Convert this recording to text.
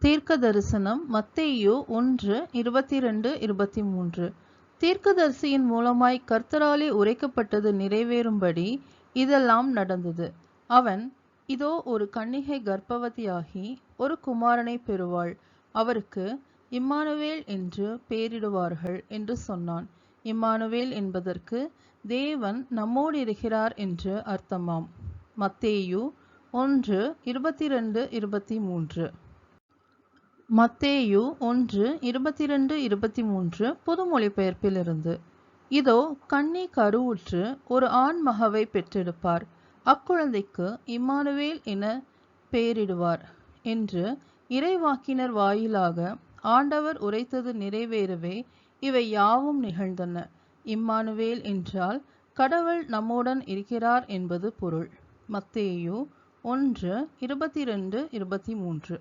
தீர்க்க தரிசனம் மத்தேயு 1:22-23. தீர்க்கதரிசியின் மூலமாய் கர்த்தராலே உரைக்கப்பட்டது நிறைவேறும்படி இதெல்லாம் நடந்தது. அவன், இதோ ஒரு கன்னிகை கர்ப்பவதியாகி ஒரு குமாரனை பெறுவாள், அவருக்கு இம்மானுவேல் என்று பெயரிடுவார்கள் என்று சொன்னான். இம்மானுவேல் என்பதற்கு தேவன் நம்மோடு இருக்கிறார் என்று அர்த்தமாம். மத்தேயு 1:22-23. மத்தேயு 1:22-23 புது மொழிபெயர்ப்பிலிருந்து. இதோ கன்னி கருவுற்று ஒரு ஆண் மகவை பெற்றெடுப்பார், அக்குழந்தைக்கு இம்மானுவேல் என பெயரிடுவார் என்று இறைவாக்கினர் வாயிலாக ஆண்டவர் உரைத்தது நிறைவேறவே இவை யாவும் நிகழ்ந்தன. இம்மானுவேல் என்றால் கடவுள் நம்முடன் இருக்கிறார் என்பது பொருள். மத்தேயு 1:22-23.